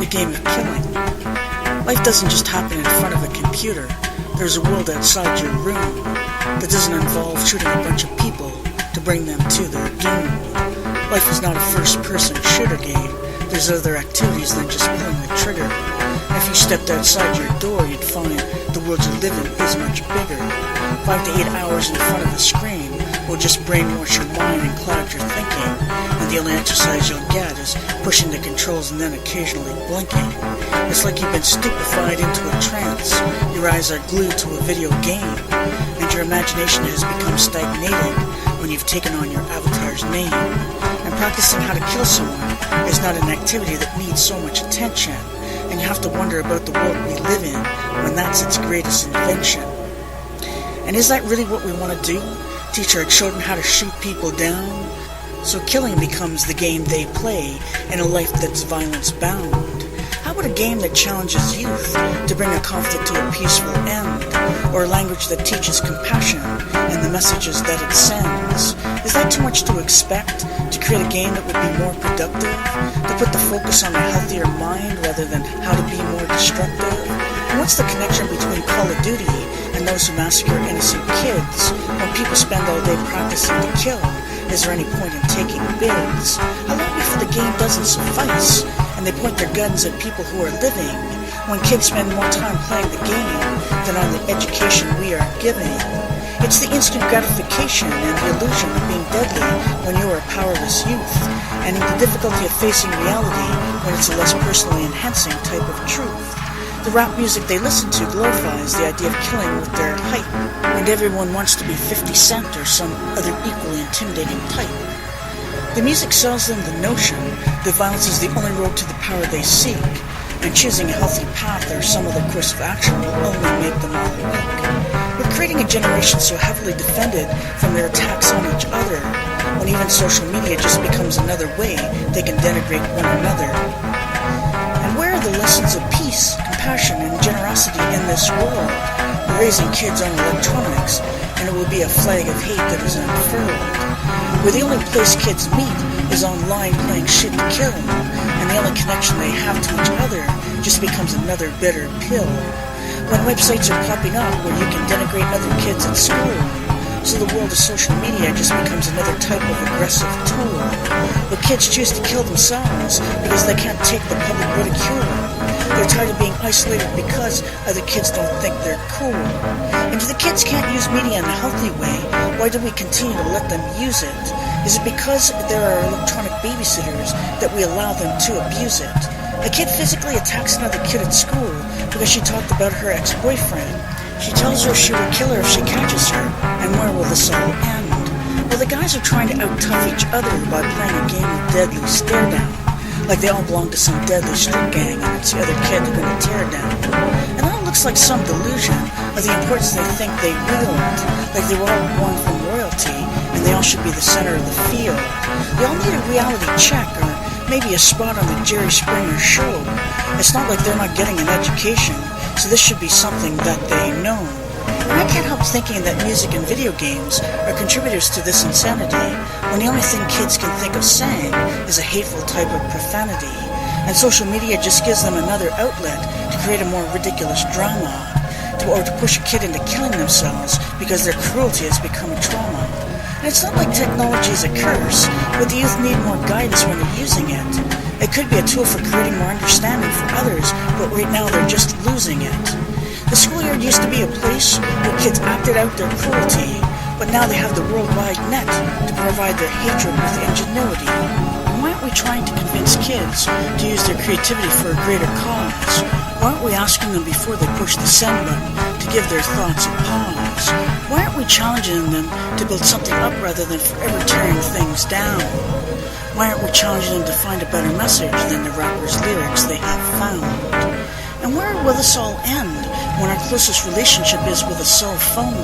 the game of killing. Life doesn't just happen in front of a computer. There's a world outside your room that doesn't involve shooting a bunch of people to bring them to their doom. Life is not a first-person shooter game. There's other activities than just pulling the trigger. And if you stepped outside your door, you'd find the world you live in is much bigger. 5 to 8 hours in front of a screen will just brainwash your mind and cloud your thinking, and the only exercise you'll get is pushing the controls and then occasionally blinking. It's like you've been stupefied into a trance. Your eyes are glued to a video game, and your imagination has become stagnated when you've taken on your avatar's name. And practicing how to kill someone is not an activity that needs so much attention, and you have to wonder about the world we live in when that's its greatest invention. And is that really what we want to do? Teach our children how to shoot people down? So killing becomes the game they play in a life that's violence bound. How about a game that challenges youth to bring a conflict to a peaceful end? Or a language that teaches compassion and the messages that it sends? Is that too much to expect? To create a game that would be more productive? To put the focus on a healthier mind rather than how to be more destructive? And what's the connection between Call of Duty and those who massacre innocent kids? When people spend all day practicing to kill, is there any point in taking bids? How long before the game doesn't suffice and they point their guns at people who are living, when kids spend more time playing the game than on the education we are giving? It's the instant gratification and the illusion of being deadly when you are a powerless youth, and the difficulty of facing reality when it's a less personally enhancing type of truth. The rap music they listen to glorifies the idea of killing with their hype, and everyone wants to be 50 Cent or some other equally intimidating type. The music sells them the notion that violence is the only road to the power they seek, and choosing a healthy path or some other course of action will only make them all weak. We're creating a generation so heavily defended from their attacks on each other, when even social media just becomes another way they can denigrate one another. And where are the lessons of peace, compassion, and generosity in this world? We're raising kids on electronics, and it will be a flag of hate that is unfurled. Where the only place kids meet is online playing shit to kill, and the only connection they have to each other just becomes another bitter pill. When websites are popping up where you can denigrate other kids at school, so the world of social media just becomes another type of aggressive tool. But kids choose to kill themselves because they can't take the public ridicule. They're tired of being isolated because other kids don't think they're cool. And if the kids can't use media in a healthy way, why do we continue to let them use it? Is it because there are electronic babysitters that we allow them to abuse it? A kid physically attacks another kid at school because she talked about her ex-boyfriend. She tells her she will kill her if she catches her, and where will this all end? Well, the guys are trying to out-tough each other by playing a game of deadly stare-down, like they all belong to some deadly street gang and it's the other kid they're going to tear down. And that looks like some delusion of the importance they think they wield, like they were all born from royalty and they all should be the center of the field. They all need a reality check or maybe a spot on the Jerry Springer show. It's not like they're not getting an education, so this should be something that they know. And I can't help thinking that music and video games are contributors to this insanity, when the only thing kids can think of saying is a hateful type of profanity. And social media just gives them another outlet to create a more ridiculous drama, or to push a kid into killing themselves because their cruelty has become a trauma. And it's not like technology is a curse, but the youth need more guidance when they're using it. It could be a tool for creating more understanding for others, but right now they're just losing it. The schoolyard used to be a place where kids acted out their cruelty, but now they have the worldwide net to provide their hatred with ingenuity. And why aren't we trying to convince kids to use their creativity for a greater cause? Why aren't we asking them before they push the send button to give their thoughts a pause? Why aren't we challenging them to build something up rather than forever tearing things down? Why aren't we challenging them to find a better message than the rapper's lyrics they have found? And where will this all end when our closest relationship is with a cell phone,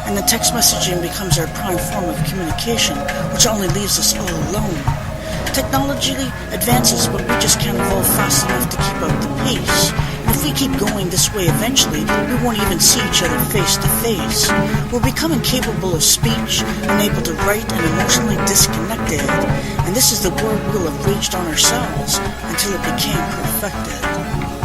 and the text messaging becomes our prime form of communication, which only leaves us all alone? Technology advances, but we just can't evolve fast enough to keep up the pace. And if If we keep going this way, eventually we won't even see each other face to face. We'll become incapable of speech, unable to write, and emotionally disconnected. And this is the war we'll have waged on ourselves until it became perfected.